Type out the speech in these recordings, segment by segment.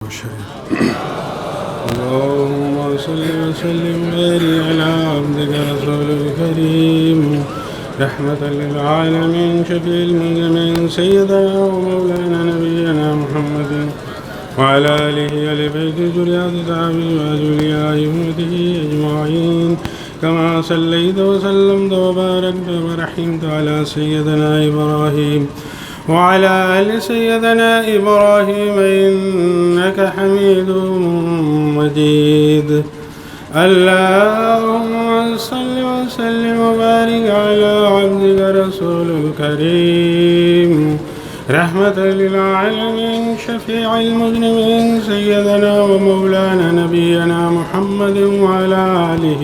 الشريف. اللهم صل وسلم وبارك على عبدك رسولك الكريم رحمة للعالمين شفيع المذنبين سيدنا ومولانا نبينا محمد وعلى آله وآل بيته ذريته صحابه وأولياء أمته أجمعين كما صليت وسلمت وباركت ورحمت على سيدنا إبراهيم وعلى آل سيدنا إبراهيم إنك حميد مجيد. اللهم صل وسلم وبارك على عبدك رسول الكريم رحمة للعالمين شفيع المذنبين سيدنا ومولانا نبينا محمد وعلى آله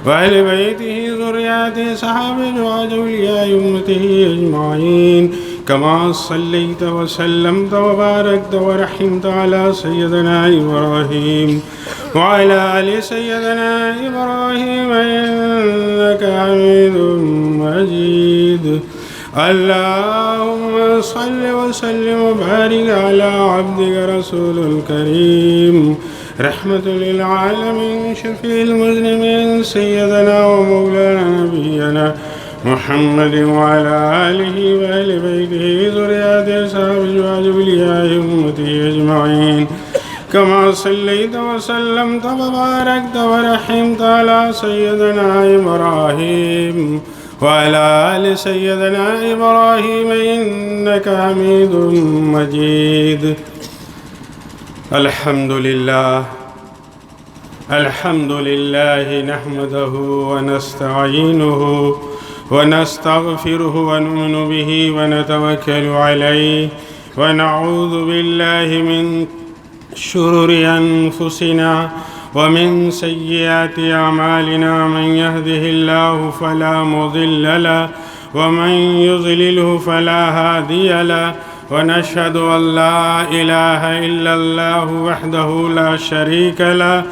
وآل بيته ذريته صحابه وأولياء أمته أجمعين كما صليت وسلمت وباركت ورحمت على سيدنا إبراهيم وعلى آل سيدنا إبراهيم إنك حميد مجيد. اللهم صل وسلم وبارك على عبدك رسول الكريم رحمة للعالمين شفيع المذنبين سيدنا ومولانا نبينا محمد وعلى آله وآل بيته ذريته صحابه وأولياء أمته أجمعين كما صليت وسلمت وباركت ورحمت على سيدنا إبراهيم وعلى آل سيدنا إبراهيم إنك حميد مجيد. الحمد لله نحمده ونستعينه ونستغفره ونؤمن به ونتوكل عليه ونعوذ بالله من شرور أنفسنا ومن سيئات أعمالنا من يهده الله فلا مضل له ومن يضلله فلا هادي له ونشهد أن لا إله إلا الله وحده لا شريك له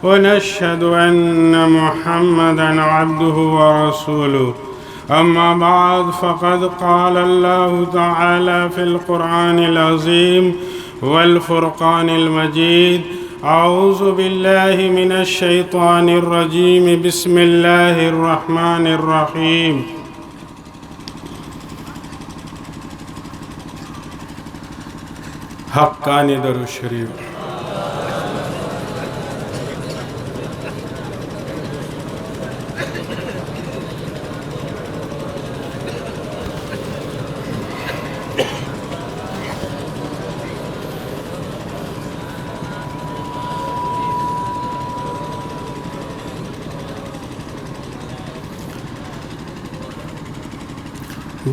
ونشهد أن محمدًا عبده ورسوله. أما بعد فقد قال الله تعالى في القرآن العظيم والفرقان المجيد أعوذ بالله من الشيطان الرجيم بسم الله الرحمن الرحيم. حقانی درود شریف.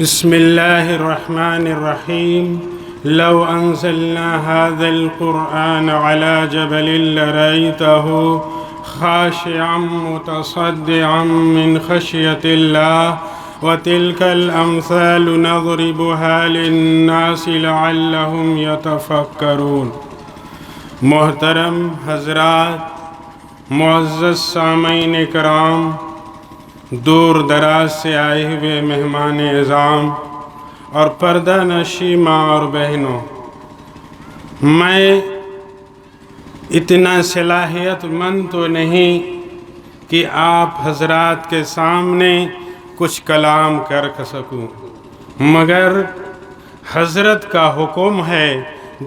بسم الله الرحمن الرحيم. لو أنزلنا هذا القرآن على جبل لرأيته خاشعا متصدعا من خشية الله وتلك الأمثال نضربها للناس لعلهم يتفكرون. محترم حضرات، معزز سامعین کرام، دور دراز سے آئے ہوئے مہمان اعظام اور پردہ نشی ماں اور بہنوں، میں اتنا صلاحیت مند تو نہیں کہ آپ حضرات کے سامنے کچھ کلام کر سکوں، مگر حضرت کا حکم ہے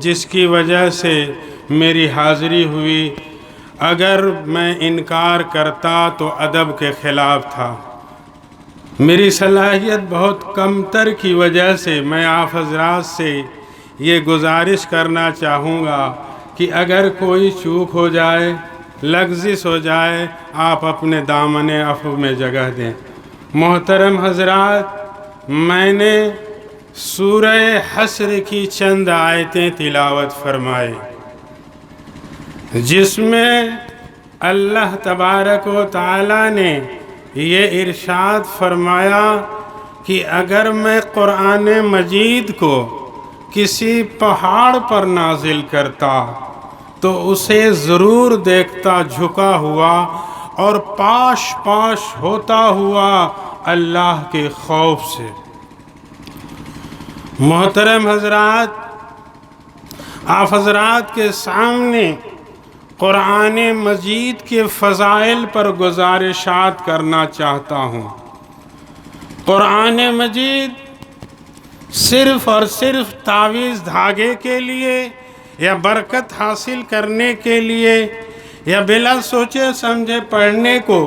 جس کی وجہ سے میری حاضری ہوئی. اگر میں انکار کرتا تو ادب کے خلاف تھا. میری صلاحیت بہت کم تر کی وجہ سے میں آپ حضرات سے یہ گزارش کرنا چاہوں گا کہ اگر کوئی چوک ہو جائے، لغزش ہو جائے، آپ اپنے دامن عفو میں جگہ دیں. محترم حضرات، میں نے سورہ حشر کی چند آیتیں تلاوت فرمائی جس میں اللہ تبارک و تعالی نے یہ ارشاد فرمایا کہ اگر میں قرآن مجید کو کسی پہاڑ پر نازل کرتا تو اسے ضرور دیکھتا جھکا ہوا اور پاش پاش ہوتا ہوا اللہ کے خوف سے. محترم حضرات، آپ حضرات کے سامنے قرآن مجید کے فضائل پر گزارشات کرنا چاہتا ہوں۔ قرآن مجید صرف اور صرف تعویذ دھاگے کے لیے یا برکت حاصل کرنے کے لیے یا بلا سوچے سمجھے پڑھنے کو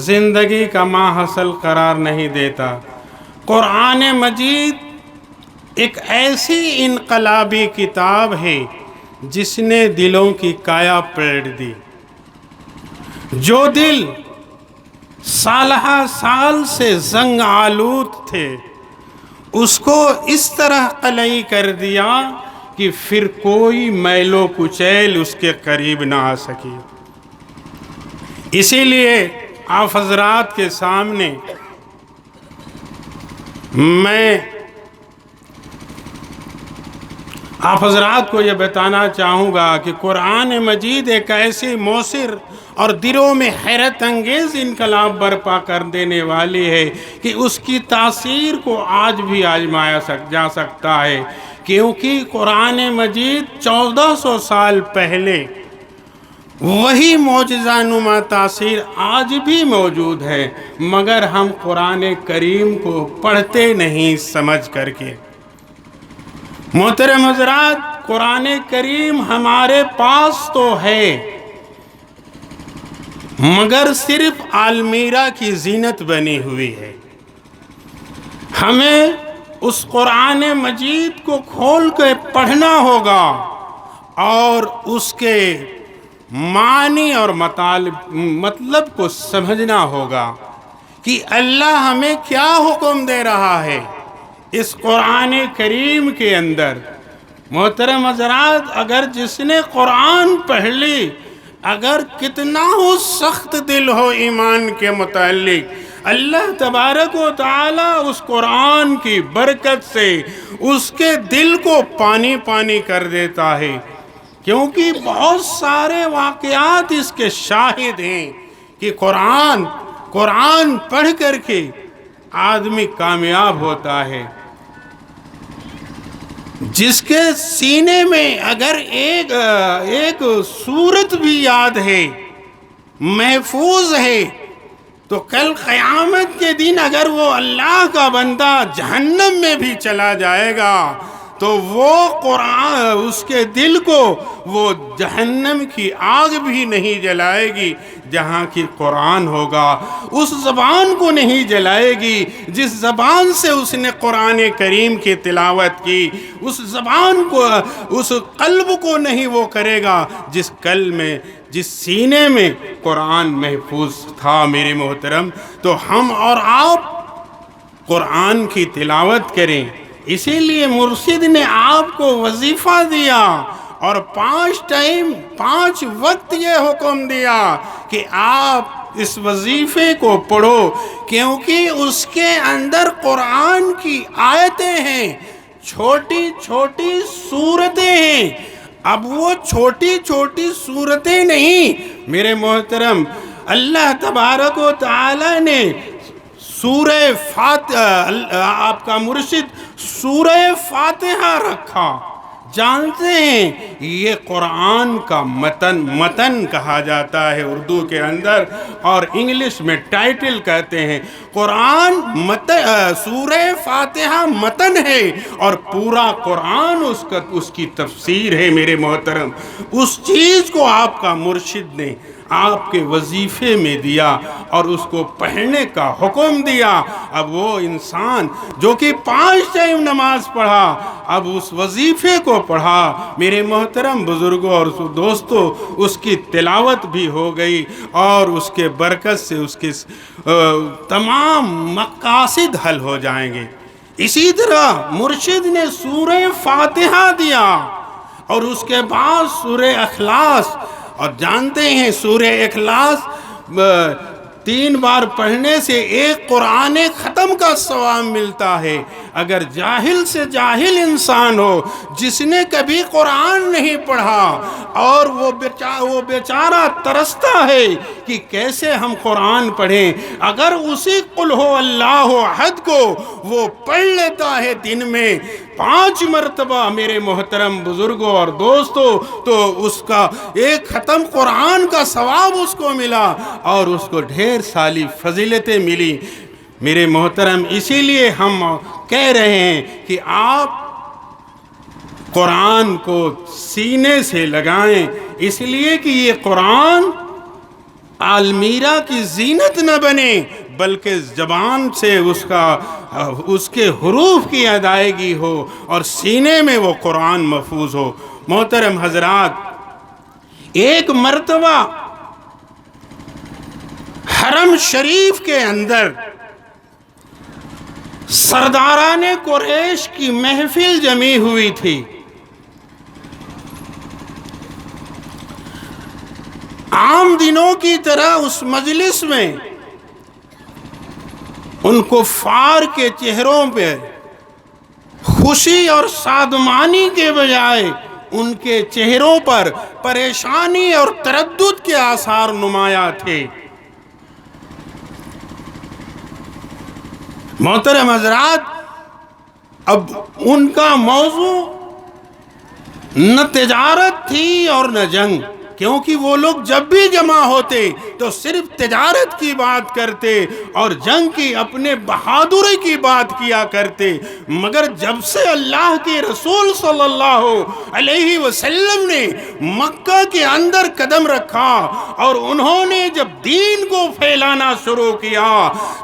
زندگی کا ماحصل قرار نہیں دیتا۔ قرآن مجید ایک ایسی انقلابی کتاب ہے جس نے دلوں کی کایا پلٹ دی۔ جو دل سالہ سال سے زنگ آلود تھے اس کو اس طرح قلعی کر دیا کہ پھر کوئی میل و کچیل اس کے قریب نہ آ سکی۔ اسی لیے آپ حضرات کے سامنے میں آپ حضرات کو یہ بتانا چاہوں گا کہ قرآن مجید ایک ایسی مؤثر اور دلوں میں حیرت انگیز انقلاب برپا کر دینے والی ہے کہ اس کی تاثیر کو آج بھی آزمایا جا سکتا ہے، کیونکہ قرآن مجید 1400 سال پہلے وہی معجزہ نما تاثیر آج بھی موجود ہے، مگر ہم قرآن کریم کو پڑھتے نہیں سمجھ کر کے۔ محترم حضرات، قرآن کریم ہمارے پاس تو ہے مگر صرف المیرا کی زینت بنی ہوئی ہے۔ ہمیں اس قرآن مجید کو کھول کے پڑھنا ہوگا اور اس کے معنی اور مطلب کو سمجھنا ہوگا کہ اللہ ہمیں کیا حکم دے رہا ہے اس قرآن کریم کے اندر۔ محترم حضرات، اگر جس نے قرآن پڑھ لی، اگر کتنا ہو سخت دل ہو ایمان کے متعلق، اللہ تبارک و تعالی اس قرآن کی برکت سے اس کے دل کو پانی پانی کر دیتا ہے، کیونکہ بہت سارے واقعات اس کے شاہد ہیں کہ قرآن پڑھ کر کے آدمی کامیاب ہوتا ہے۔ جس کے سینے میں اگر ایک سورت بھی یاد ہے، محفوظ ہے، تو کل قیامت کے دن اگر وہ اللہ کا بندہ جہنم میں بھی چلا جائے گا تو وہ قرآن اس کے دل کو وہ جہنم کی آگ بھی نہیں جلائے گی جہاں کی قرآن ہوگا، اس زبان کو نہیں جلائے گی جس زبان سے اس نے قرآن کریم کی تلاوت کی، اس زبان کو، اس قلب کو نہیں وہ کرے گا جس سینے میں قرآن محفوظ تھا۔ میرے محترم، تو ہم اور آپ قرآن کی تلاوت کریں۔ اسی لیے مرشد نے آپ کو وظیفہ دیا اور 5 وقت یہ حکم دیا کہ آپ اس وظیفے کو پڑھو، کیونکہ اس کے اندر قرآن کی آیتیں ہیں، چھوٹی چھوٹی صورتیں ہیں۔ اب وہ چھوٹی چھوٹی صورتیں نہیں، میرے محترم، اللہ تبارک و تعالی نے سورہ فاتحہ، آپ کا مرشد سورہ فاتحہ رکھا۔ جانتے ہیں یہ قرآن کا متن کہا جاتا ہے اردو کے اندر، اور انگلش میں ٹائٹل کہتے ہیں۔ قرآن سورہ فاتحہ متن ہے اور پورا قرآن اس کی تفسیر ہے۔ میرے محترم، اس چیز کو آپ کا مرشد نے آپ کے وظیفے میں دیا اور اس کو پڑھنے کا حکم دیا۔ اب وہ انسان جو کہ 5 ٹائم نماز پڑھا، اب اس وظیفے کو پڑھا، میرے محترم بزرگوں اور دوستوں، اس کی تلاوت بھی ہو گئی اور اس کے برکت سے اس کے تمام مقاصد حل ہو جائیں گے۔ اسی طرح مرشد نے سورہ فاتحہ دیا اور اس کے بعد سورہ اخلاص، اور جانتے ہیں سورہ اخلاص 3 بار پڑھنے سے ایک قرآن ختم کا ثواب ملتا ہے۔ اگر جاہل سے جاہل انسان ہو جس نے کبھی قرآن نہیں پڑھا اور وہ بیچارہ ترستا ہے کہ کیسے ہم قرآن پڑھیں، اگر اسی قل ہو اللہ احد کو وہ پڑھ لیتا ہے دن میں 5 مرتبہ میرے محترم بزرگوں اور دوستوں، تو اس کا ایک ختم قرآن کا ثواب اس کو ملا اور اس کو ڈھیر ساری فضیلتیں ملی۔ میرے محترم، اسی لیے ہم کہہ رہے ہیں کہ آپ قرآن کو سینے سے لگائیں، اس لیے کہ یہ قرآن المیرا کی زینت نہ بنے بلکہ زبان سے اس کے حروف کی ادائیگی ہو اور سینے میں وہ قرآن محفوظ ہو۔ محترم حضرات، ایک مرتبہ حرم شریف کے اندر سرداران قریش کی محفل جمی ہوئی تھی۔ عام دنوں کی طرح اس مجلس میں ان کفار کے چہروں پہ خوشی اور شادمانی کے بجائے ان کے چہروں پر پریشانی اور تردد کے آثار نمایاں تھے۔ محترم حضرات، اب ان کا موضوع نہ تجارت تھی اور نہ جنگ، کیونکہ وہ لوگ جب بھی جمع ہوتے تو صرف تجارت کی بات کرتے اور جنگ کی اپنے بہادری کی بات کیا کرتے، مگر جب سے اللہ کے رسول صلی اللہ علیہ وسلم نے مکہ کے اندر قدم رکھا اور انہوں نے جب دین کو پھیلانا شروع کیا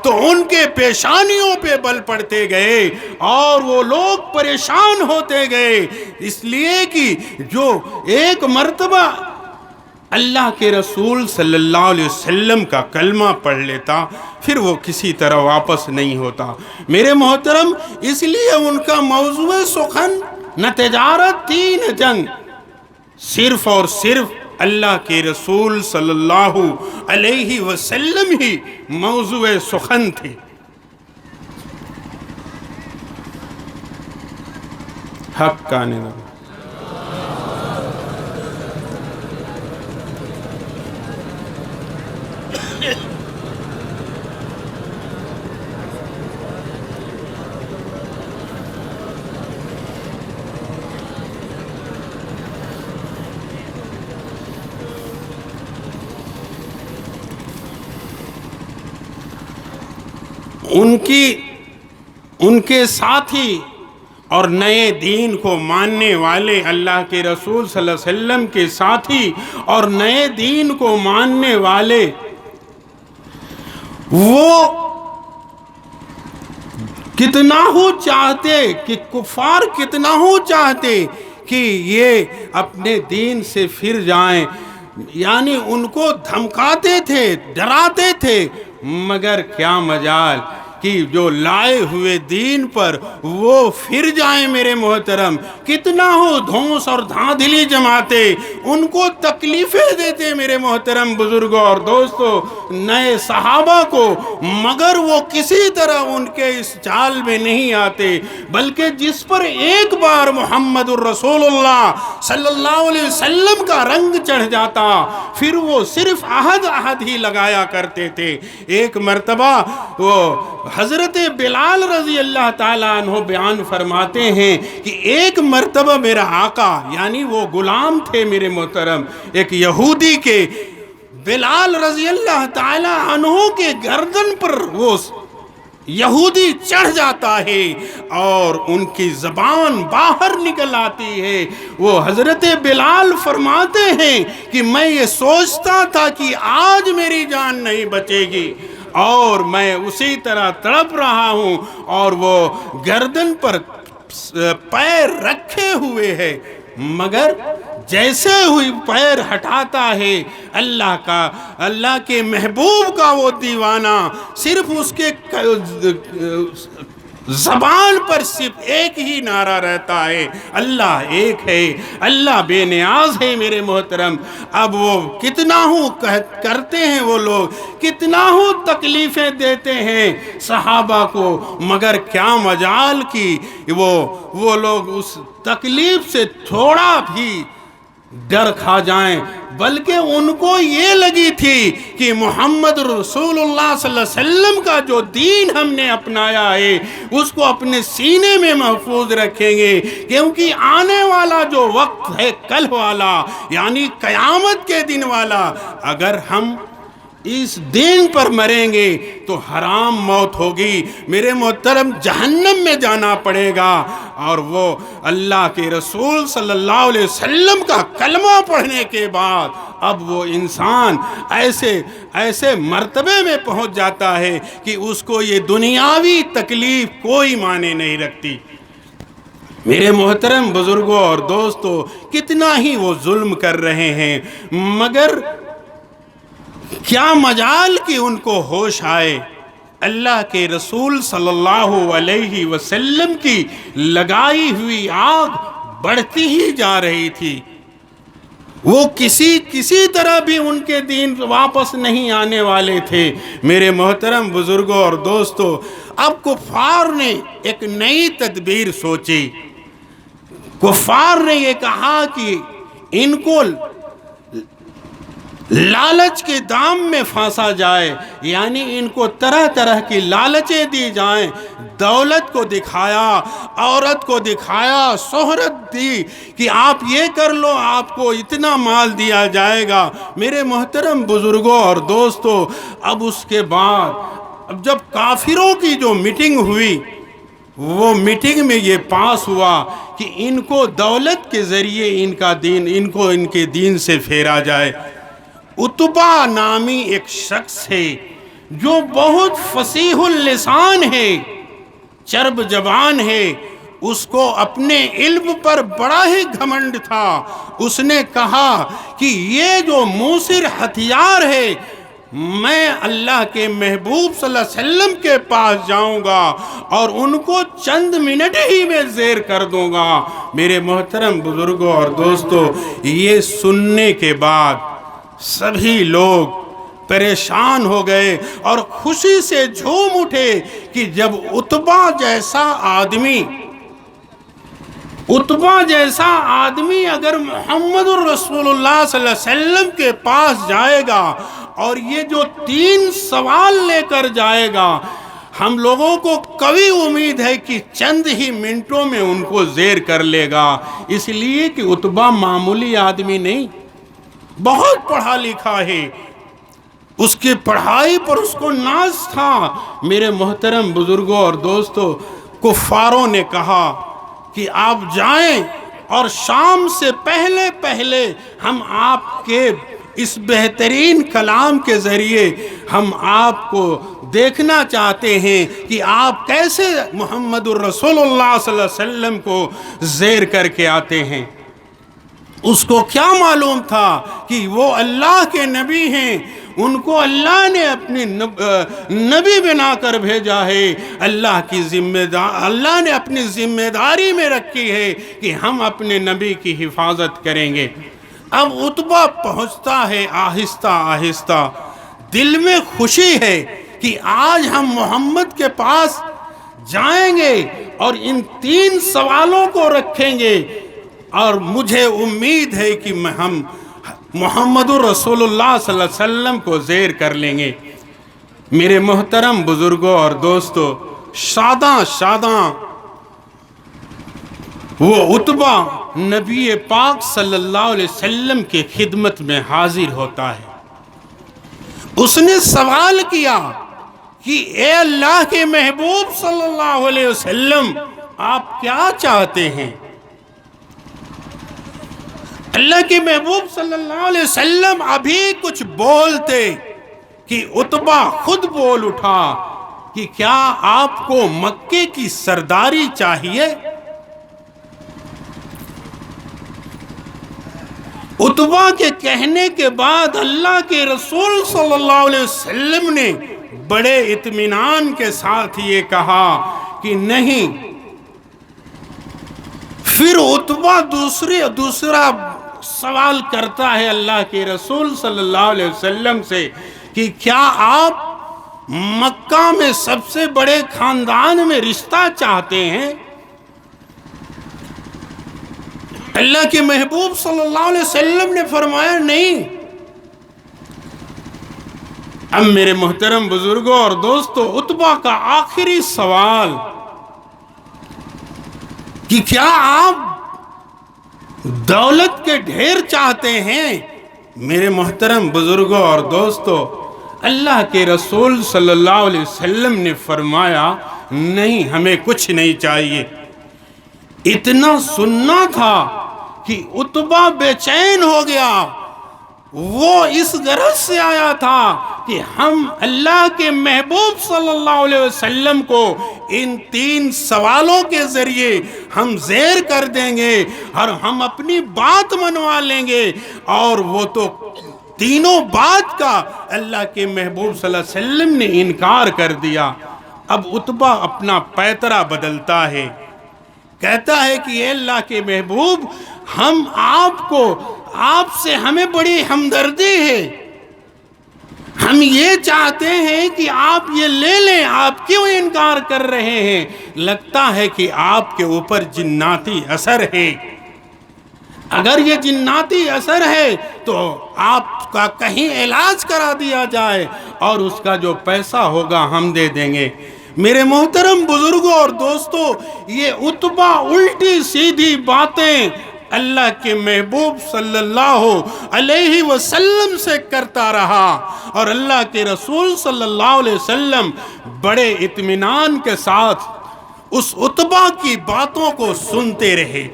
تو ان کے پیشانیوں پہ بل پڑتے گئے اور وہ لوگ پریشان ہوتے گئے، اس لیے کہ جو ایک مرتبہ اللہ کے رسول صلی اللہ علیہ وسلم کا کلمہ پڑھ لیتا پھر وہ کسی طرح واپس نہیں ہوتا۔ میرے محترم، اس لیے ان کا موضوع سخن نہ تجارت تھی نہ جنگ، صرف اور صرف اللہ کے رسول صلی اللہ علیہ وسلم ہی موضوع سخن تھے۔ حق کا نظام ان کے ساتھی اور نئے دین کو ماننے والے، اللہ کے رسول صلی اللہ علیہ وسلم کے ساتھی اور نئے دین کو ماننے والے، وہ کتنا ہو چاہتے کہ کفار کتنا ہو چاہتے کہ یہ اپنے دین سے پھر جائیں، یعنی ان کو دھمکاتے تھے، ڈراتے تھے، مگر کیا مجال کہ جو لائے ہوئے دین پر وہ پھر جائیں۔ میرے محترم، کتنا ہو دھونس اور دھاندلی جماتے، ان کو تکلیفیں دیتے میرے محترم بزرگوں اور دوستوں، نئے صحابہ کو، مگر وہ کسی طرح ان کے اس چال میں نہیں آتے، بلکہ جس پر ایک بار محمد الرسول اللہ صلی اللہ علیہ وسلم کا رنگ چڑھ جاتا پھر وہ صرف عہد ہی لگایا کرتے تھے۔ ایک مرتبہ وہ حضرت بلال رضی اللہ تعالیٰ عنہ بیان فرماتے ہیں کہ ایک مرتبہ میرا آقا، یعنی وہ غلام تھے میرے محترم، ایک یہودی کے، بلال رضی اللہ تعالیٰ عنہ کے گردن پر وہ یہودی چڑھ جاتا ہے اور ان کی زبان باہر نکل آتی ہے۔ وہ حضرت بلال فرماتے ہیں کہ میں یہ سوچتا تھا کہ آج میری جان نہیں بچے گی اور میں اسی طرح تڑپ رہا ہوں، اور وہ گردن پر پیر رکھے ہوئے ہے، مگر جیسے ہوئی پیر ہٹاتا ہے اللہ کے محبوب کا وہ دیوانہ صرف اس کے زبان پر صرف ایک ہی نعرہ رہتا ہے، اللہ ایک ہے، اللہ بے نیاز ہے میرے محترم۔ اب وہ کتنا ہوں کرتے ہیں، وہ لوگ کتنا ہوں تکلیفیں دیتے ہیں صحابہ کو، مگر کیا مجال کی وہ لوگ اس تکلیف سے تھوڑا بھی ڈر کھا جائیں، بلکہ ان کو یہ لگی تھی کہ محمد رسول اللہ صلی اللہ علیہ وسلم کا جو دین ہم نے اپنایا ہے اس کو اپنے سینے میں محفوظ رکھیں گے، کیونکہ آنے والا جو وقت ہے کل والا، یعنی قیامت کے دن والا، اگر ہم اس دین پر مریں گے تو حرام موت ہوگی، میرے محترم جہنم میں جانا پڑے گا۔ اور وہ اللہ کے رسول صلی اللہ علیہ وسلم کا کلمہ پڑھنے کے بعد اب وہ انسان ایسے مرتبے میں پہنچ جاتا ہے کہ اس کو یہ دنیاوی تکلیف کوئی معنی نہیں رکھتی۔ میرے محترم بزرگوں اور دوستوں، کتنا ہی وہ ظلم کر رہے ہیں، مگر کیا مجال کہ ان کو ہوش آئے۔ اللہ کے رسول صلی اللہ علیہ وسلم کی لگائی ہوئی آگ بڑھتی ہی جا رہی تھی، وہ کسی طرح بھی ان کے دین واپس نہیں آنے والے تھے۔ میرے محترم بزرگوں اور دوستوں، اب کفار نے ایک نئی تدبیر سوچی۔ کفار نے یہ کہا کہ ان کو لالچ کے دام میں پھانسا جائے، یعنی ان کو طرح طرح کی لالچیں دی جائیں، دولت کو دکھایا، عورت کو دکھایا، شہرت دی کہ آپ یہ کر لو، آپ کو اتنا مال دیا جائے گا۔ میرے محترم بزرگوں اور دوستوں، اب اس کے بعد اب جب کافروں کی جو میٹنگ ہوئی، وہ میٹنگ میں یہ پاس ہوا کہ ان کو دولت کے ذریعے ان کے دین سے پھیرا جائے۔ عتبہ نامی ایک شخص ہے جو بہت فصیح اللسان ہے، چرب زبان ہے، اس کو اپنے علم پر بڑا ہی گھمنڈ تھا۔ اس نے کہا کہ یہ جو موثر ہتھیار ہے، میں اللہ کے محبوب صلی اللہ علیہ وسلم کے پاس جاؤں گا اور ان کو چند منٹ ہی میں زیر کر دوں گا۔ میرے محترم بزرگوں اور دوستوں، یہ سننے کے بعد سبھی لوگ پریشان ہو گئے اور خوشی سے جھوم اٹھے کہ جب عتبہ جیسا آدمی اگر محمد الرسول اللہ صلی اللہ علیہ وسلم کے پاس جائے گا اور یہ جو 3 سوال لے کر جائے گا، ہم لوگوں کو قوی امید ہے کہ چند ہی منٹوں میں ان کو زیر کر لے گا، اس لیے کہ عتبہ معمولی آدمی نہیں، بہت پڑھا لکھا ہے، اس کی پڑھائی پر اس کو ناز تھا۔ میرے محترم بزرگوں اور دوستوں، کفاروں نے کہا کہ آپ جائیں اور شام سے پہلے ہم آپ کے اس بہترین کلام کے ذریعے ہم آپ کو دیکھنا چاہتے ہیں کہ آپ کیسے محمد الرسول اللہ صلی اللہ علیہ وسلم کو زیر کر کے آتے ہیں۔ اس کو کیا معلوم تھا کہ وہ اللہ کے نبی ہیں، ان کو اللہ نے اپنی نبی بنا کر بھیجا ہے، اللہ نے اپنی ذمہ داری میں رکھی ہے کہ ہم اپنے نبی کی حفاظت کریں گے۔ اب عتبہ پہنچتا ہے آہستہ آہستہ، دل میں خوشی ہے کہ آج ہم محمد کے پاس جائیں گے اور ان 3 سوالوں کو رکھیں گے، اور مجھے امید ہے کہ ہم محمد رسول اللہ صلی اللہ علیہ وسلم کو زیر کر لیں گے۔ میرے محترم بزرگوں اور دوستوں، شاداں وہ عتبہ نبی پاک صلی اللہ علیہ وسلم کے خدمت میں حاضر ہوتا ہے۔ اس نے سوال کیا کہ اے اللہ کے محبوب صلی اللہ علیہ وسلم، آپ کیا چاہتے ہیں؟ اللہ کے محبوب صلی اللہ علیہ وسلم ابھی کچھ بولتے کہ عتبہ خود بول اٹھا کہ کیا آپ کو مکے کی سرداری چاہیے؟ عتبہ کے کہنے کے بعد اللہ کے رسول صلی اللہ علیہ وسلم نے بڑے اطمینان کے ساتھ یہ کہا کہ نہیں. پھر عتبہ دوسرا سوال کرتا ہے اللہ کے رسول صلی اللہ علیہ وسلم سے کہ کیا آپ مکہ میں سب سے بڑے خاندان میں رشتہ چاہتے ہیں؟ اللہ کے محبوب صلی اللہ علیہ وسلم نے فرمایا نہیں. اب میرے محترم بزرگوں اور دوستو، عتبہ کا آخری سوال کہ کیا آپ دولت کے ڈھیر چاہتے ہیں؟ میرے محترم بزرگوں اور دوستو، اللہ کے رسول صلی اللہ علیہ وسلم نے فرمایا نہیں، ہمیں کچھ نہیں چاہیے. اتنا سننا تھا کہ عتبہ بے چین ہو گیا. وہ اس غرض سے آیا تھا کہ ہم اللہ کے محبوب صلی اللہ علیہ وسلم کو ان 3 سوالوں کے ذریعے ہم زیر کر دیں گے اور ہم اپنی بات منوا لیں گے. اور وہ تو تینوں بات کا اللہ کے محبوب صلی اللہ علیہ وسلم نے انکار کر دیا. اب عتبہ اپنا پیترا بدلتا ہے، کہتا ہے کہ اے اللہ کے محبوب، ہم آپ سے ہمیں بڑی ہمدردی ہے، ہم یہ چاہتے ہیں کہ آپ یہ لے لیں، آپ کیوں انکار کر رہے ہیں؟ لگتا ہے کہ آپ کے اوپر جناتی اثر ہے. اگر یہ جناتی اثر ہے تو آپ کا کہیں علاج کرا دیا جائے اور اس کا جو پیسہ ہوگا ہم دے دیں گے. میرے محترم بزرگوں اور دوستو، یہ عتبہ الٹی سیدھی باتیں اللہ کے محبوب صلی اللہ علیہ وسلم سے کرتا رہا اور اللہ کے رسول صلی اللہ علیہ وسلم بڑے اطمینان کے ساتھ اس عتبہ کی باتوں کو سنتے رہے.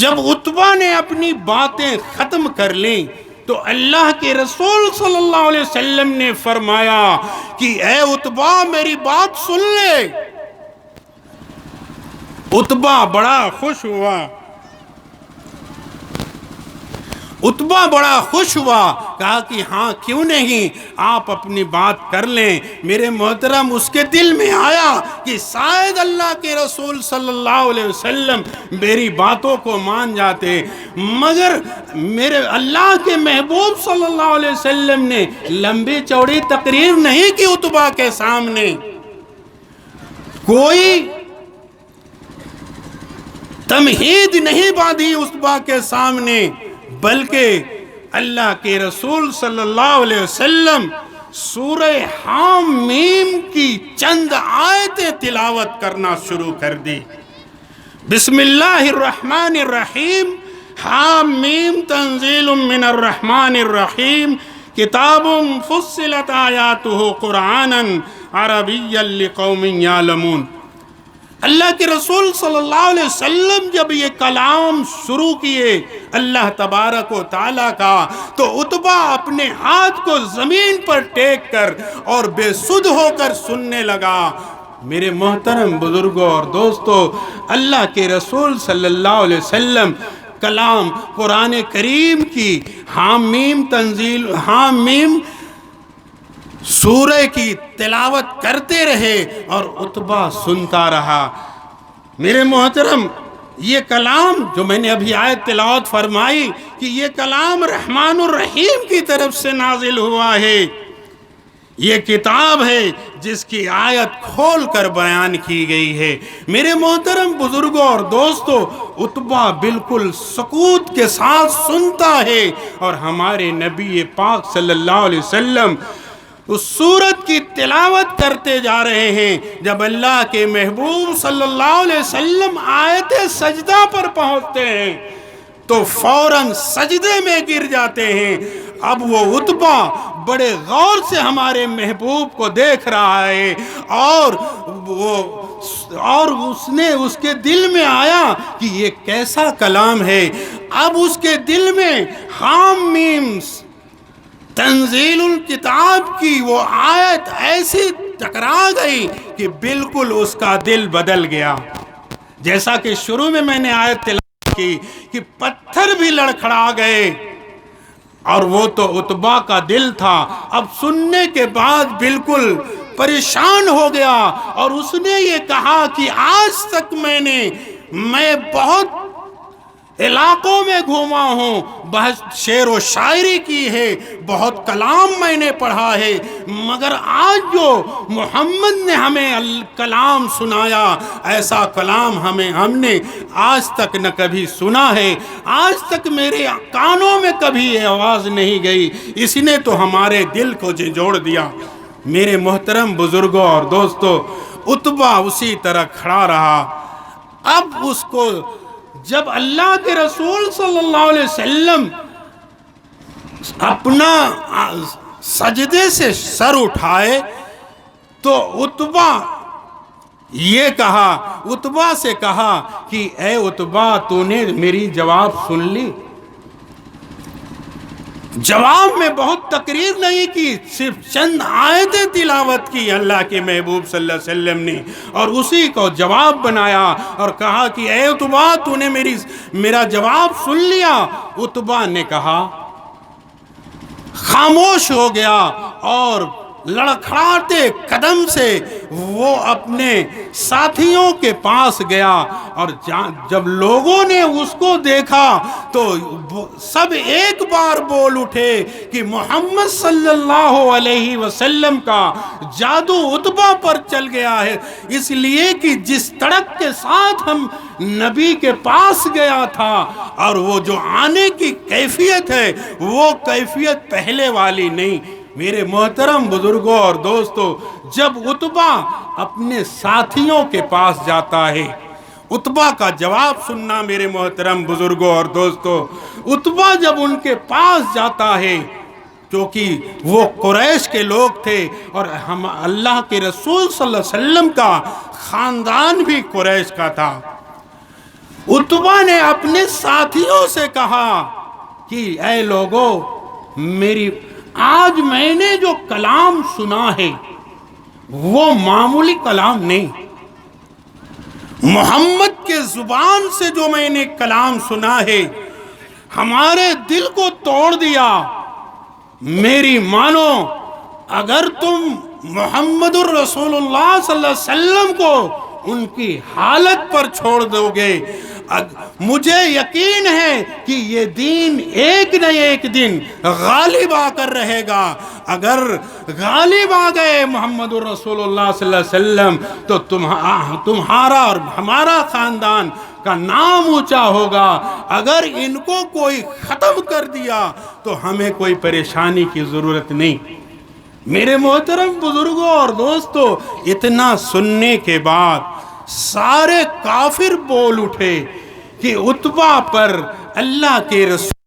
جب عتبہ نے اپنی باتیں ختم کر لیں تو اللہ کے رسول صلی اللہ علیہ وسلم نے فرمایا کہ اے عتبہ میری بات سن لے. عتبہ بڑا خوش ہوا. کہا کہ ہاں کیوں نہیں، آپ اپنی بات کر لیں. میرے محترم، اس کے دل میں آیا کہ شاید اللہ کے رسول صلی اللہ علیہ وسلم میری باتوں کو مان جاتے، مگر میرے اللہ کے محبوب صلی اللہ علیہ وسلم نے لمبی چوڑی تقریر نہیں کی عتبہ کے سامنے، کوئی تمہید نہیں باندھی عتبہ کے سامنے، بلکہ اللہ کے رسول صلی اللہ علیہ وسلم سورہ حامیم کی چند آیتیں تلاوت کرنا شروع کر دی. بسم اللہ الرحمن الرحیم. حامیم تنزیل من الرحمن الرحیم. کتاب فصلت آیاتہ قرآنا عربیا لقوم یعلمون. اللہ کے رسول صلی اللہ علیہ وسلم جب یہ کلام شروع کیے اللہ تبارک و تعالیٰ کا، تو عتبہ اپنے ہاتھ کو زمین پر ٹیک کر اور بے سدھ ہو کر سننے لگا. میرے محترم بزرگوں اور دوستو، اللہ کے رسول صلی اللہ علیہ وسلم کلام قرآن کریم کی حامیم سورہ کی تلاوت کرتے رہے اور عتبہ سنتا رہا. میرے محترم، یہ کلام جو میں نے ابھی آیت تلاوت فرمائی کہ یہ کلام رحمان الرحیم کی طرف سے نازل ہوا ہے. یہ کتاب ہے جس کی آیت کھول کر بیان کی گئی ہے. میرے محترم بزرگوں اور دوستو، عتبہ بالکل سکوت کے ساتھ سنتا ہے اور ہمارے نبی پاک صلی اللہ علیہ وسلم اس سورت کی تلاوت کرتے جا رہے ہیں. جب اللہ کے محبوب صلی اللہ علیہ وسلم آیت سجدہ پر پہنچتے ہیں تو فوراً سجدے میں گر جاتے ہیں. اب وہ عتبہ بڑے غور سے ہمارے محبوب کو دیکھ رہا ہے اور اس کے دل میں آیا کہ یہ کیسا کلام ہے. اب اس کے دل میں حامیم تنزیل الکتاب کی وہ آیت ایسی ٹکرا گئی کہ بالکل اس کا دل بدل گیا. جیسا کہ شروع میں نے آیت تلاوت کی کہ پتھر بھی لڑکھڑا گئے، اور وہ تو عتبہ کا دل تھا. اب سننے کے بعد بالکل پریشان ہو گیا اور اس نے یہ کہا کہ آج تک میں بہت علاقوں میں گھوما ہوں، بہت شعر و شاعری کی ہے، بہت کلام میں نے پڑھا ہے، مگر آج جو محمد نے ہمیں کلام سنایا، ایسا کلام ہم نے آج تک نہ کبھی سنا ہے، آج تک میرے کانوں میں کبھی یہ آواز نہیں گئی، اس نے تو ہمارے دل کو جھنجھوڑ دیا۔ میرے محترم بزرگوں اور دوستو، عتبہ اسی طرح کھڑا رہا۔ اب اس کو جب اللہ کے رسول صلی اللہ علیہ وسلم اپنا سجدے سے سر اٹھائے تو عتبہ سے کہا کہ اے عتبہ، تو نے میری جواب سن لی؟ جواب میں بہت تقریر نہیں کی، صرف چند آیتیں تلاوت کی اللہ کے محبوب صلی اللہ علیہ وسلم نے، اور اسی کو جواب بنایا اور کہا کہ اے عتبہ، تو نے میرا جواب سن لیا؟ عتبہ نے کہا، خاموش ہو گیا اور لڑکھڑاتے قدم سے وہ اپنے ساتھیوں کے پاس گیا، اور جب لوگوں نے اس کو دیکھا تو سب ایک بار بول اٹھے کہ محمد صلی اللہ علیہ وسلم کا جادو عتبہ پر چل گیا ہے، اس لیے کہ جس تڑپ کے ساتھ ہم نبی کے پاس گیا تھا اور وہ جو آنے کی کیفیت ہے وہ کیفیت پہلے والی نہیں۔ میرے محترم بزرگوں اور دوستو، جب عتبہ اپنے ساتھیوں کے پاس جاتا ہے، عتبہ کا جواب سننا میرے محترم بزرگوں اور دوستو، عتبہ جب ان کے پاس جاتا ہے، کیونکہ وہ قریش کے لوگ تھے اور ہم اللہ کے رسول صلی اللہ علیہ وسلم کا خاندان بھی قریش کا تھا، عتبہ نے اپنے ساتھیوں سے کہا کہ اے لوگو، آج میں نے جو کلام سنا ہے وہ معمولی کلام نہیں، محمد کے زبان سے جو میں نے کلام سنا ہے ہمارے دل کو توڑ دیا۔ میری مانو، اگر تم محمد الرسول اللہ صلی اللہ علیہ وسلم کو ان کی حالت پر چھوڑ دو گے، مجھے یقین ہے کہ یہ دین ایک نہ ایک دن غالب آ کر رہے گا۔ اگر غالب آ گئے محمد الرسول اللہ صلی اللہ علیہ وسلم تو تمہارا اور ہمارا خاندان کا نام اونچا ہوگا، اگر ان کو کوئی ختم کر دیا تو ہمیں کوئی پریشانی کی ضرورت نہیں۔ میرے محترم بزرگوں اور دوستو، اتنا سننے کے بعد سارے کافر بول اٹھے کہ عتبہ پر اللہ کے رسول،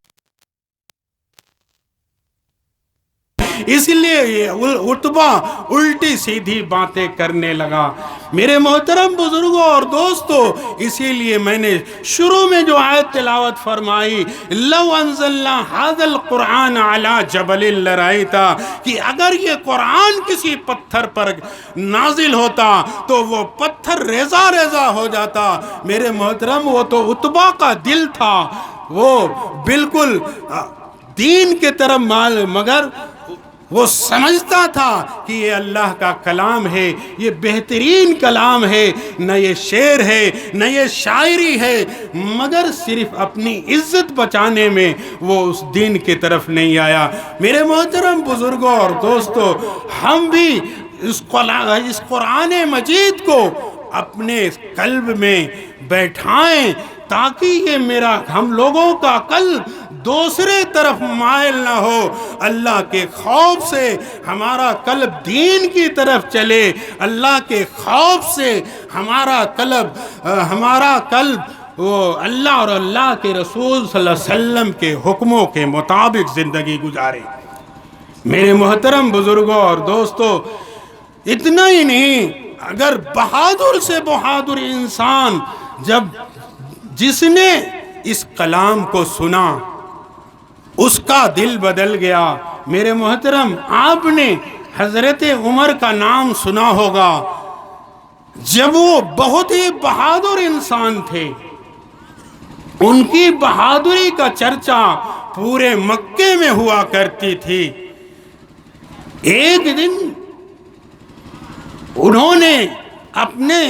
اس لیے عتبہ الٹی سیدھی باتیں کرنے لگا۔ میرے محترم بزرگوں اور دوستو، اسی لیے میں نے شروع میں جو آیت تلاوت فرمائی، لو انزلنا ھذا القرآن علی جبل لرأیتا، کہ اگر یہ قرآن کسی پتھر پر نازل ہوتا تو وہ پتھر ریزہ ریزہ ہو جاتا۔ میرے محترم، وہ تو عتبہ کا دل تھا، وہ بالکل دین کے طرف مگر وہ سمجھتا تھا کہ یہ اللہ کا کلام ہے، یہ بہترین کلام ہے، نہ یہ شعر ہے نہ یہ شاعری ہے، مگر صرف اپنی عزت بچانے میں وہ اس دین کی طرف نہیں آیا۔ میرے محترم بزرگوں اور دوستو، ہم بھی اس قرآن مجید کو اپنے قلب میں بیٹھائیں تاکہ یہ ہم لوگوں کا قلب دوسرے طرف مائل نہ ہو، اللہ کے خوف سے ہمارا قلب دین کی طرف چلے، اللہ کے خوف سے ہمارا قلب وہ اللہ اور اللہ کے رسول صلی اللہ علیہ وسلم کے حکموں کے مطابق زندگی گزارے۔ میرے محترم بزرگوں اور دوستو، اتنا ہی نہیں، اگر بہادر سے بہادر انسان جس نے اس کلام کو سنا اس کا دل بدل گیا۔ میرے محترم، آپ نے حضرت عمر کا نام سنا ہوگا، جب وہ بہت ہی بہادر انسان تھے، ان کی بہادری کا چرچا پورے مکے میں ہوا کرتی تھی۔ ایک دن انہوں نے اپنے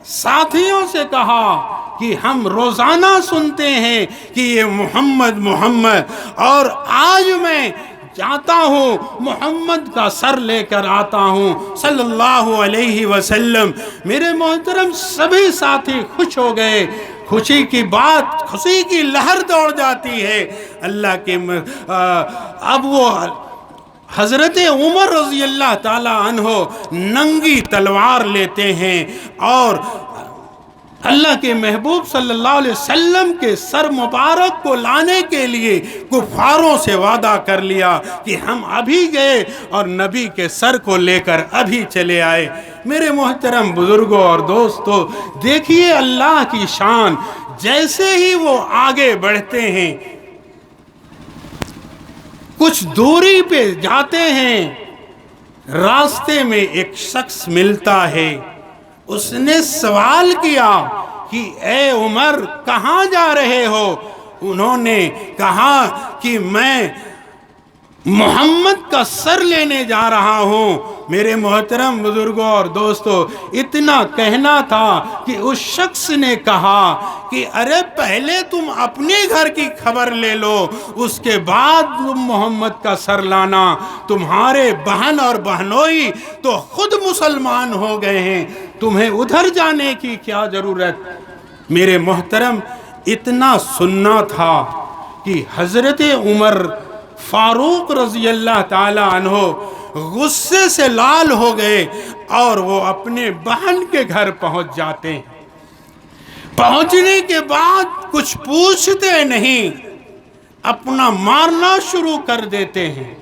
ساتھیوں سے کہا کہ ہم روزانہ سنتے ہیں کہ یہ محمد محمد، اور آج میں جاتا ہوں محمد کا سر لے کر آتا ہوں صلی اللہ علیہ وسلم۔ میرے محترم سبھی ساتھی خوش ہو گئے، خوشی کی بات، خوشی کی لہر دوڑ جاتی ہے اللہ کے اب وہ حضرت عمر رضی اللہ تعالی عنہ ننگی تلوار لیتے ہیں اور اللہ کے محبوب صلی اللہ علیہ وسلم کے سر مبارک کو لانے کے لیے کفاروں سے وعدہ کر لیا کہ ہم ابھی گئے اور نبی کے سر کو لے کر ابھی چلے آئے۔ میرے محترم بزرگوں اور دوستو، دیکھیے اللہ کی شان، جیسے ہی وہ آگے بڑھتے ہیں، کچھ دوری پہ جاتے ہیں، راستے میں ایک شخص ملتا ہے۔ اس نے سوال کیا کہ اے عمر کہاں جا رہے ہو؟ انہوں نے کہا کہ میں محمد کا سر لینے جا رہا ہوں۔ میرے محترم بزرگوں اور دوستو، اتنا کہنا تھا کہ اس شخص نے کہا کہ ارے پہلے تم اپنے گھر کی خبر لے لو، اس کے بعد تم محمد کا سر لانا۔ تمہارے بہن اور بہنوئی تو خود مسلمان ہو گئے ہیں، تمہیں ادھر جانے کی کیا ضرورت؟ میرے محترم، اتنا سننا تھا کہ حضرت عمر فاروق رضی اللہ تعالی عنہ غصے سے لال ہو گئے اور وہ اپنے بہن کے گھر پہنچ جاتے ہیں۔ پہنچنے کے بعد کچھ پوچھتے نہیں، اپنا مارنا شروع کر دیتے ہیں،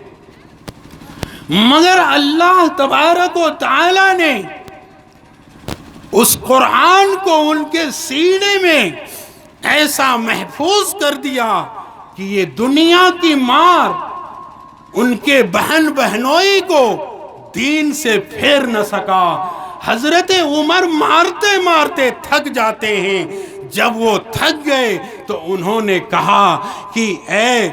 مگر اللہ تبارک و تعالی نے اس قرآن کو ان کے سینے میں ایسا محفوظ کر دیا کہ یہ دنیا کی مار ان کے بہن بہنوئی کو دین سے پھیر نہ سکا۔ حضرت عمر مارتے مارتے تھک جاتے ہیں، جب وہ تھک گئے تو انہوں نے کہا کہ اے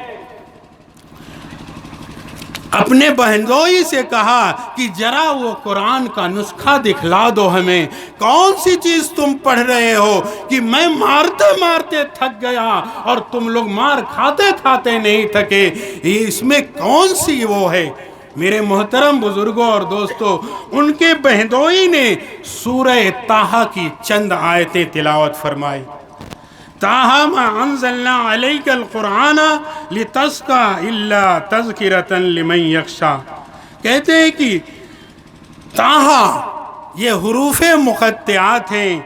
اپنے بہنوئی سے کہا کہ ذرا وہ قرآن کا نسخہ دکھلا دو ہمیں، کون سی چیز تم پڑھ رہے ہو کہ میں مارتے مارتے تھک گیا اور تم لوگ مار کھاتے کھاتے نہیں تھکے، اس میں کون سی وہ ہے؟ میرے محترم بزرگوں اور دوستو، ان کے بہنوئی نے سورہ طٰہٰ کی چند آیتیں تلاوت فرمائی۔ طٰہٰ ما انزلنا علیک القرآن لتشقی الا تذکرۃ لمن یخشی، کہتے ہیں کہ طٰہٰ یہ حروف مقطعات ہیں،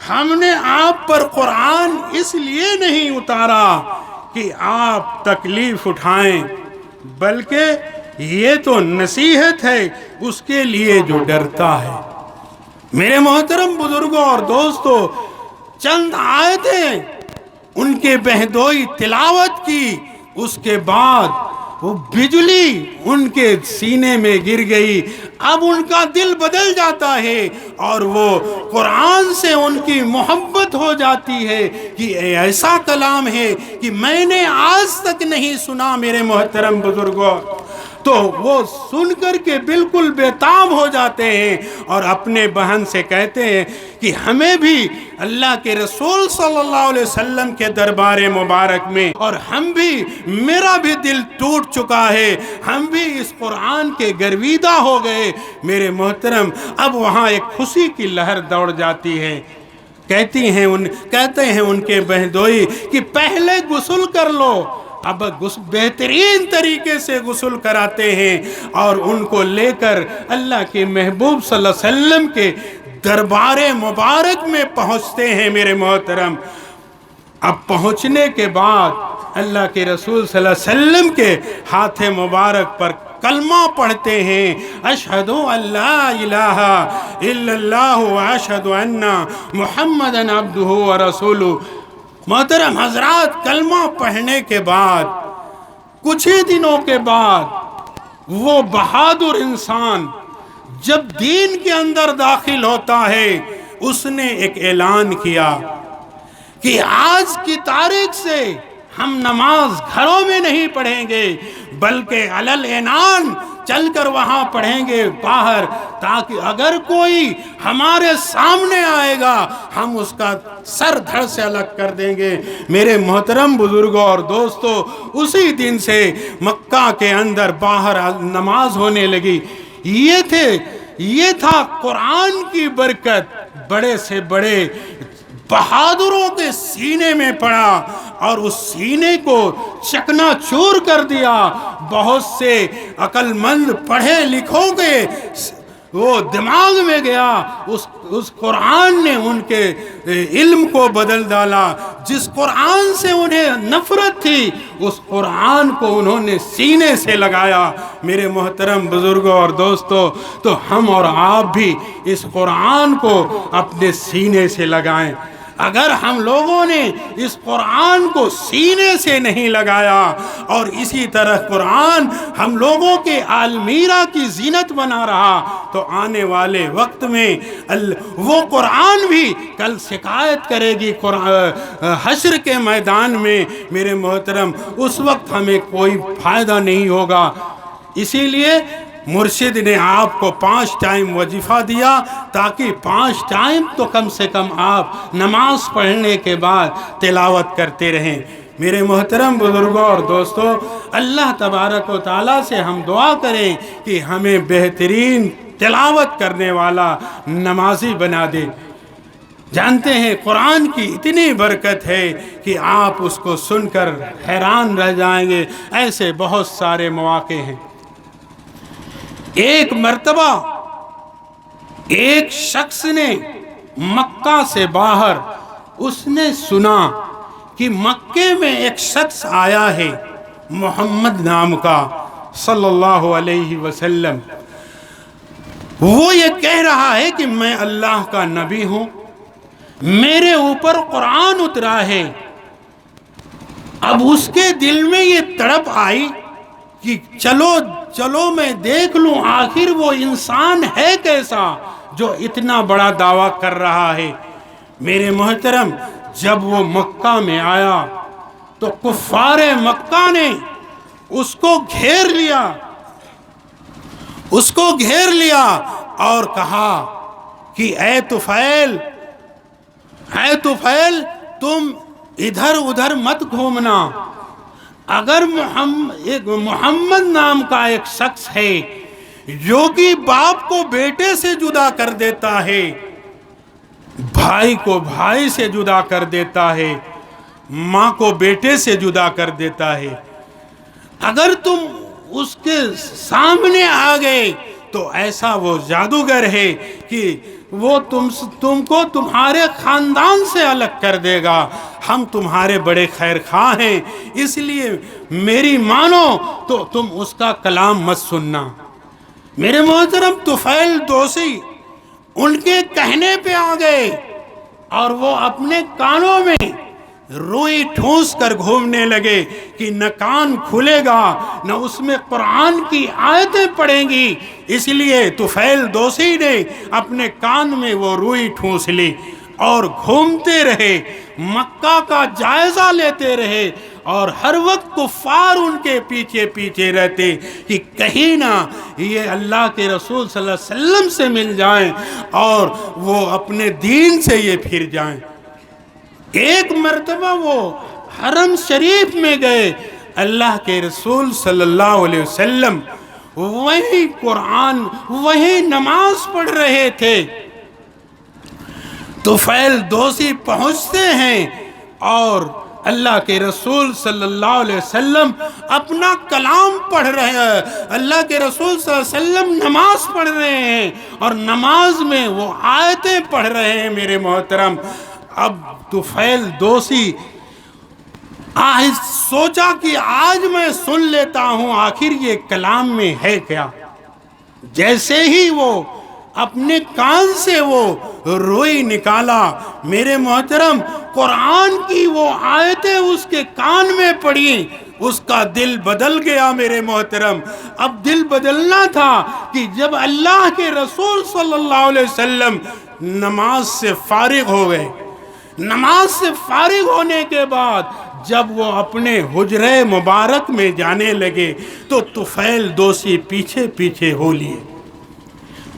ہم نے آپ پر قرآن اس لیے نہیں اتارا کہ آپ تکلیف اٹھائیں، بلکہ یہ تو نصیحت ہے اس کے لیے جو ڈرتا ہے۔ میرے محترم بزرگوں اور دوستو، چند آیتیں ان کے بہنوئی تلاوت کی، اس کے بعد وہ بجلی ان کے سینے میں گر گئی۔ اب ان کا دل بدل جاتا ہے اور وہ قرآن سے ان کی محبت ہو جاتی ہے کہ ایسا کلام ہے کہ میں نے آج تک نہیں سنا۔ میرے محترم بزرگوں، تو وہ سن کر کے بالکل بےتاب ہو جاتے ہیں اور اپنے بہن سے کہتے ہیں کہ ہمیں بھی اللہ کے رسول صلی اللہ علیہ وسلم کے دربار مبارک میں، اور ہم بھی، میرا بھی دل ٹوٹ چکا ہے، ہم بھی اس قرآن کے گرویدہ ہو گئے۔ میرے محترم، اب وہاں ایک خوشی کی لہر دوڑ جاتی ہے۔ کہتے ہیں ان کے بہنوئی کہ پہلے غسل کر لو۔ اب بہترین طریقے سے غسل کراتے ہیں اور ان کو لے کر اللہ کے محبوب صلی اللہ علیہ وسلم کے دربار مبارک میں پہنچتے ہیں۔ میرے محترم، اب پہنچنے کے بعد اللہ کے رسول صلی اللہ علیہ وسلم کے ہاتھ مبارک پر کلمہ پڑھتے ہیں، اشہد ان لا الہ الا اللہ واشہد ان محمدًا عبدہ ورسولہ۔ محترم حضرات، کلمہ پڑھنے کے بعد کچھ ہی دنوں کے بعد وہ بہادر انسان جب دین کے اندر داخل ہوتا ہے، اس نے ایک اعلان کیا کہ آج کی تاریخ سے ہم نماز گھروں میں نہیں پڑھیں گے، بلکہ علی الاعنان چل کر وہاں پڑھیں گے باہر، تاکہ اگر کوئی ہمارے سامنے آئے گا ہم اس کا سر دھڑ سے الگ کر دیں گے۔ میرے محترم بزرگوں اور دوستو، اسی دن سے مکہ کے اندر باہر نماز ہونے لگی۔ یہ تھا قرآن کی برکت۔ بڑے سے بڑے بہادروں کے سینے میں پڑا اور اس سینے کو چکنا چور کر دیا۔ بہت سے عقل مند پڑھے لکھوں کے وہ دماغ میں گیا، اس قرآن نے ان کے علم کو بدل ڈالا۔ جس قرآن سے انہیں نفرت تھی اس قرآن کو انہوں نے سینے سے لگایا۔ میرے محترم بزرگوں اور دوستو، تو ہم اور آپ بھی اس قرآن کو اپنے سینے سے لگائیں۔ اگر ہم لوگوں نے اس قرآن کو سینے سے نہیں لگایا اور اسی طرح قرآن ہم لوگوں کے المیرہ کی زینت بنا رہا تو آنے والے وقت میں وہ قرآن بھی کل شکایت کرے گی حشر کے میدان میں۔ میرے محترم، اس وقت ہمیں کوئی فائدہ نہیں ہوگا۔ اسی لیے مرشد نے آپ کو 5 ٹائم وظیفہ دیا، تاکہ 5 ٹائم تو کم سے کم آپ نماز پڑھنے کے بعد تلاوت کرتے رہیں۔ میرے محترم بزرگوں اور دوستو، اللہ تبارک و تعالیٰ سے ہم دعا کریں کہ ہمیں بہترین تلاوت کرنے والا نمازی بنا دے۔ جانتے ہیں قرآن کی اتنی برکت ہے کہ آپ اس کو سن کر حیران رہ جائیں گے۔ ایسے بہت سارے مواقع ہیں۔ ایک مرتبہ ایک شخص نے مکہ سے باہر اس نے سنا کہ مکے میں ایک شخص آیا ہے محمد نام کا صلی اللہ علیہ وسلم۔ وہ یہ کہہ رہا ہے کہ میں اللہ کا نبی ہوں، میرے اوپر قرآن اترا ہے۔ اب اس کے دل میں یہ تڑپ آئی کہ چلو میں دیکھ لوں آخر وہ انسان ہے کیسا جو اتنا بڑا دعویٰ کر رہا ہے۔ میرے محترم، جب وہ مکہ میں آیا تو کفار مکہ نے اس کو گھیر لیا اور کہا کہ اے طفیل تم ادھر ادھر مت گھومنا۔ اگر محمد نام کا ایک شخص ہے جو کہ باپ کو بیٹے سے جدا کر دیتا ہے، بھائی کو بھائی سے جدا کر دیتا ہے، ماں کو بیٹے سے جدا کر دیتا ہے، اگر تم اس کے سامنے آ گئے تو ایسا وہ جادوگر ہے کہ وہ تم کو تمہارے خاندان سے الگ کر دے گا۔ ہم تمہارے بڑے خیر خواہ ہیں، اس لیے میری مانو تو تم اس کا کلام مت سننا۔ میرے محترم، طفیل دوسی ان کے کہنے پہ آ گئے اور وہ اپنے کانوں میں روئی ٹھونس کر گھومنے لگے کہ نہ کان کھلے گا نہ اس میں قرآن کی آیتیں پڑھیں گی۔ اس لیے طفیل دوسی نے اپنے کان میں وہ روئی ٹھونس لی اور گھومتے رہے، مکہ کا جائزہ لیتے رہے، اور ہر وقت کفار ان کے پیچھے رہتے کہ کہیں نہ یہ اللہ کے رسول صلی اللہ علیہ وسلم سے مل جائیں اور وہ اپنے دین سے یہ پھر جائیں۔ ایک مرتبہ وہ حرم شریف میں گئے، اللہ کے رسول صلی اللہ علیہ وسلم وہی قرآن وہی نماز پڑھ رہے تھے۔ طفیل دوسی پہنچتے ہیں اور اللہ کے رسول صلی اللہ علیہ وسلم اپنا کلام پڑھ رہے ہیں، اللہ کے رسول صلی اللہ علیہ وسلم نماز پڑھ رہے ہیں اور نماز میں وہ آیتیں پڑھ رہے ہیں۔ میرے محترم، اب طفیل دوسی سوچا کہ آج میں سن لیتا ہوں آخر یہ کلام میں ہے کیا۔ جیسے ہی وہ اپنے کان سے وہ روئی نکالا، میرے محترم، قرآن کی وہ آیتیں اس کے کان میں پڑی، اس کا دل بدل گیا۔ میرے محترم، اب دل بدلنا تھا کہ جب اللہ کے رسول صلی اللہ علیہ وسلم نماز سے فارغ ہو گئے، نماز سے فارغ ہونے کے بعد جب وہ اپنے حجرے مبارک میں جانے لگے تو طفیل دوسی پیچھے پیچھے ہو لیے۔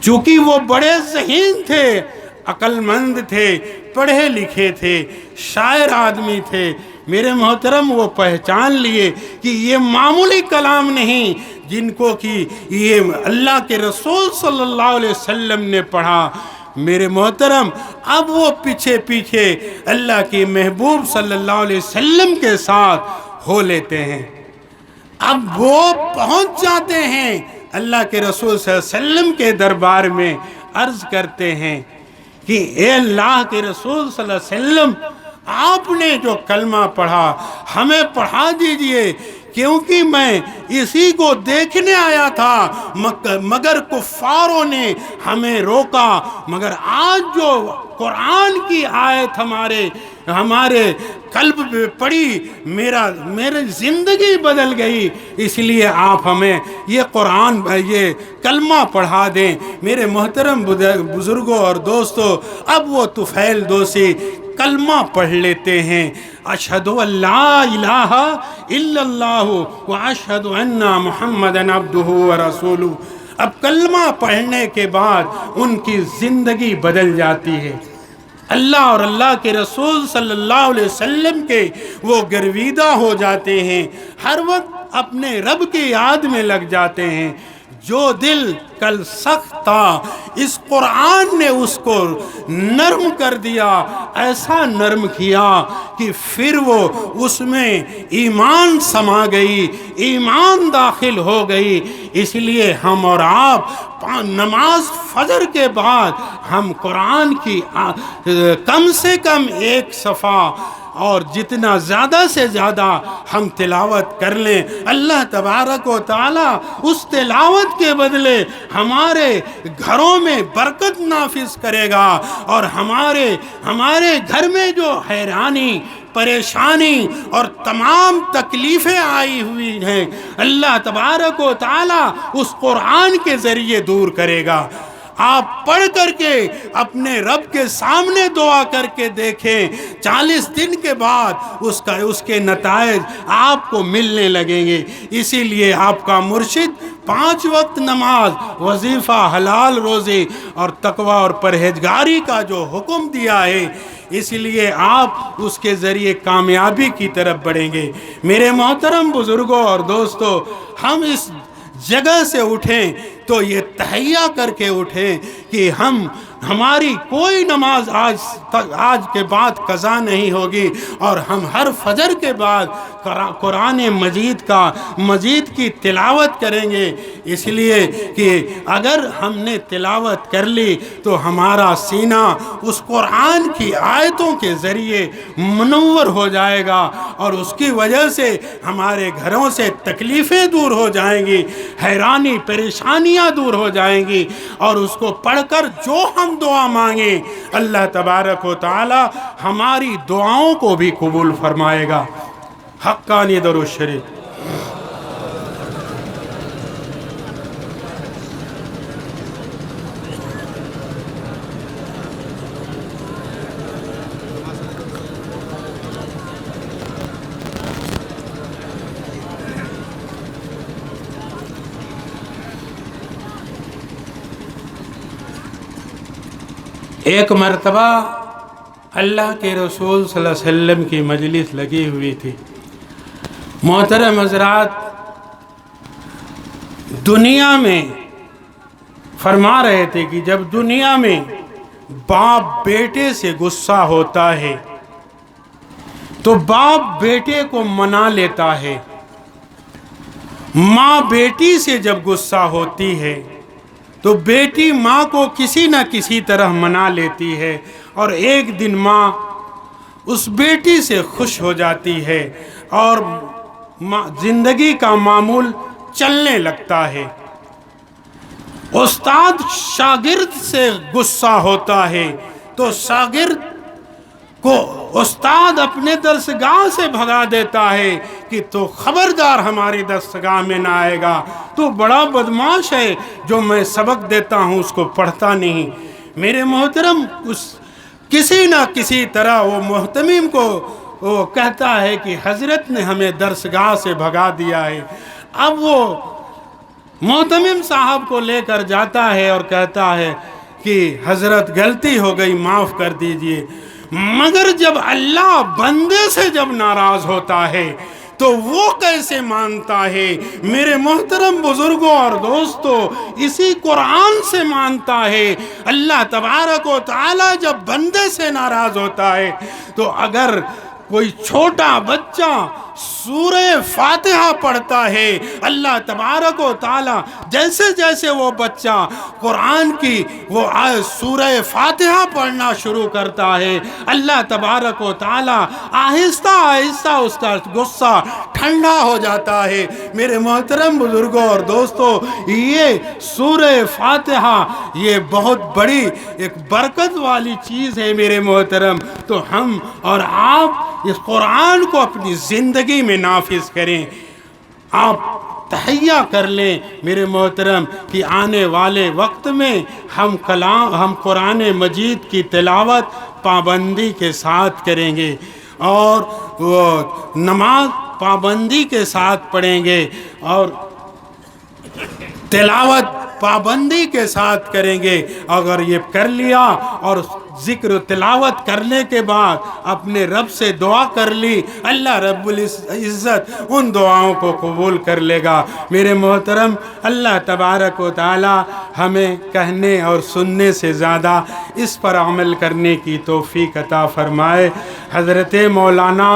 چونکہ وہ بڑے ذہین تھے، عقل مند تھے، پڑھے لکھے تھے، شاعر آدمی تھے، میرے محترم وہ پہچان لیے کہ یہ معمولی کلام نہیں جن کو کہ یہ اللہ کے رسول صلی اللہ علیہ وسلم نے پڑھا۔ میرے محترم اب وہ پیچھے پیچھے اللہ کے محبوب صلی اللہ علیہ وسلم کے ساتھ ہو لیتے ہیں۔ اب وہ پہنچ جاتے ہیں اللہ کے رسول صلی اللہ علیہ وسلم کے دربار میں، عرض کرتے ہیں کہ اے اللہ کے رسول صلی اللہ علیہ وسلم، آپ نے جو کلمہ پڑھا ہمیں پڑھا دیجئے، کیونکہ میں اسی کو دیکھنے آیا تھا مگر کفاروں نے ہمیں روکا، مگر آج جو قرآن کی آیت ہمارے قلب پہ پڑی، میری زندگی بدل گئی، اس لیے آپ ہمیں یہ کلمہ پڑھا دیں۔ میرے محترم بزرگوں اور دوستوں، اب وہ طفیل دوسی کلمہ پڑھ لیتے ہیں، اشہدو ان لا الہ الا اللہ واشہدو ان محمدًا عبدہ ورسولہ۔ اب کلمہ پڑھنے کے بعد ان کی زندگی بدل جاتی ہے، اللہ اور اللہ کے رسول صلی اللہ علیہ وسلم کے وہ گرویدہ ہو جاتے ہیں، ہر وقت اپنے رب کی یاد میں لگ جاتے ہیں۔ جو دل کل سخت تھا، اس قرآن نے اس کو نرم کر دیا، ایسا نرم کیا کہ پھر وہ اس میں ایمان سما گئی، ایمان داخل ہو گئی۔ اس لیے ہم اور آپ نماز فجر کے بعد ہم قرآن کی کم سے کم ایک صفحہ اور جتنا زیادہ سے زیادہ ہم تلاوت کر لیں، اللہ تبارک و تعالی اس تلاوت کے بدلے ہمارے گھروں میں برکت نافذ کرے گا، اور ہمارے گھر میں جو حیرانی، پریشانی اور تمام تکلیفیں آئی ہوئی ہیں، اللہ تبارک و تعالی اس قرآن کے ذریعے دور کرے گا۔ آپ پڑھ کر کے اپنے رب کے سامنے دعا کر کے دیکھیں، 40 دن کے بعد اس کے نتائج آپ کو ملنے لگیں گے۔ اسی لیے آپ کا مرشد 5 وقت نماز، وظیفہ، حلال روزی اور تقوی اور پرہیزگاری کا جو حکم دیا ہے، اس لیے آپ اس کے ذریعے کامیابی کی طرف بڑھیں گے۔ میرے محترم بزرگوں اور دوستوں، ہم اس جگہ سے اٹھیں تو یہ تہیہ کر کے اٹھیں کہ ہماری کوئی نماز آج کے بعد قضا نہیں ہوگی، اور ہم ہر فجر کے بعد قرآن مجید کی تلاوت کریں گے۔ اس لیے کہ اگر ہم نے تلاوت کر لی تو ہمارا سینہ اس قرآن کی آیتوں کے ذریعے منور ہو جائے گا، اور اس کی وجہ سے ہمارے گھروں سے تکلیفیں دور ہو جائیں گی، حیرانی پریشانیاں دور ہو جائیں گی، اور اس کو پڑھ کر جو ہم دعا مانگیں اللہ تبارک و تعالی ہماری دعاؤں کو بھی قبول فرمائے گا۔ حقانی درود شریف۔ ایک مرتبہ اللہ کے رسول صلی اللہ علیہ وسلم کی مجلس لگی ہوئی تھی۔ محترم حضرات، دنیا میں فرما رہے تھے کہ جب دنیا میں باپ بیٹے سے غصہ ہوتا ہے تو باپ بیٹے کو منا لیتا ہے، ماں بیٹی سے جب غصہ ہوتی ہے تو بیٹی ماں کو کسی نہ کسی طرح منا لیتی ہے، اور ایک دن ماں اس بیٹی سے خوش ہو جاتی ہے اور زندگی کا معمول چلنے لگتا ہے۔ استاد شاگرد سے غصہ ہوتا ہے تو شاگرد کو استاد اپنے درسگاہ سے بھگا دیتا ہے کہ تو خبردار ہماری درسگاہ میں نہ آئے گا، تو بڑا بدماش ہے، جو میں سبق دیتا ہوں اس کو پڑھتا نہیں۔ میرے محترم کسی نہ کسی طرح وہ محتمم کو وہ کہتا ہے کہ حضرت نے ہمیں درسگاہ سے بھگا دیا ہے۔ اب وہ معتمم صاحب کو لے کر جاتا ہے اور کہتا ہے کہ حضرت غلطی ہو گئی، معاف کر دیجئے۔ مگر جب اللہ بندے سے جب ناراض ہوتا ہے تو وہ کیسے مانتا ہے؟ میرے محترم بزرگوں اور دوستو، اسی قرآن سے مانتا ہے۔ اللہ تبارک و تعالی جب بندے سے ناراض ہوتا ہے تو اگر کوئی چھوٹا بچہ سورہ فاتحہ پڑھتا ہے، اللہ تبارک و تعالی جیسے جیسے وہ بچہ قرآن کی وہ سورہ فاتحہ پڑھنا شروع کرتا ہے، اللہ تبارک و تعالی آہستہ آہستہ اس کا غصہ ٹھنڈا ہو جاتا ہے۔ میرے محترم بزرگوں اور دوستو، یہ سورہ فاتحہ یہ بہت بڑی ایک برکت والی چیز ہے میرے محترم۔ تو ہم اور آپ اس قرآن کو اپنی زندگی میں نافذ کریں۔ آپ تہیہ کر لیں میرے محترم کہ آنے والے وقت میں ہم قرآن مجید کی تلاوت پابندی کے ساتھ کریں گے، اور وہ نماز پابندی کے ساتھ پڑھیں گے، اور تلاوت پابندی کے ساتھ کریں گے۔ اگر یہ کر لیا اور ذکر و تلاوت کرنے کے بعد اپنے رب سے دعا کر لی، اللہ رب العزت ان دعاؤں کو قبول کر لے گا۔ میرے محترم، اللہ تبارک و تعالی ہمیں کہنے اور سننے سے زیادہ اس پر عمل کرنے کی توفیق عطا فرمائے۔ حضرت مولانا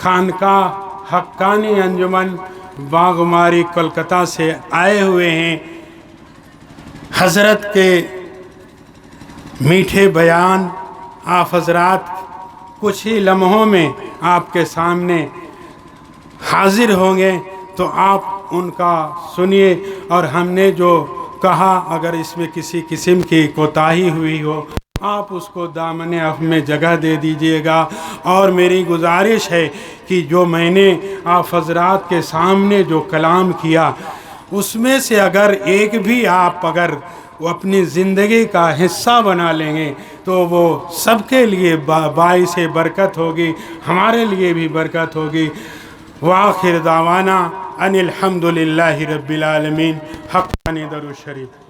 خانقاہ حقانی انجمن باغماری کولکتہ سے آئے ہوئے ہیں۔ حضرت کے میٹھے بیان آپ حضرات کچھ ہی لمحوں میں آپ کے سامنے حاضر ہوں گے، تو آپ ان کا سنیے، اور ہم نے جو کہا اگر اس میں کسی قسم کی کوتاہی ہوئی ہو آپ اس کو دامن عفو میں جگہ دے دیجئے گا۔ اور میری گزارش ہے کہ جو میں نے آپ حضرات کے سامنے جو کلام کیا، اس میں سے اگر ایک بھی آپ اگر وہ اپنی زندگی کا حصہ بنا لیں گے تو وہ سب کے لیے باعث برکت ہوگی، ہمارے لیے بھی برکت ہوگی۔ وآخر دعوانا ان الحمد للہ رب العالمین۔ حقانی درود شریف۔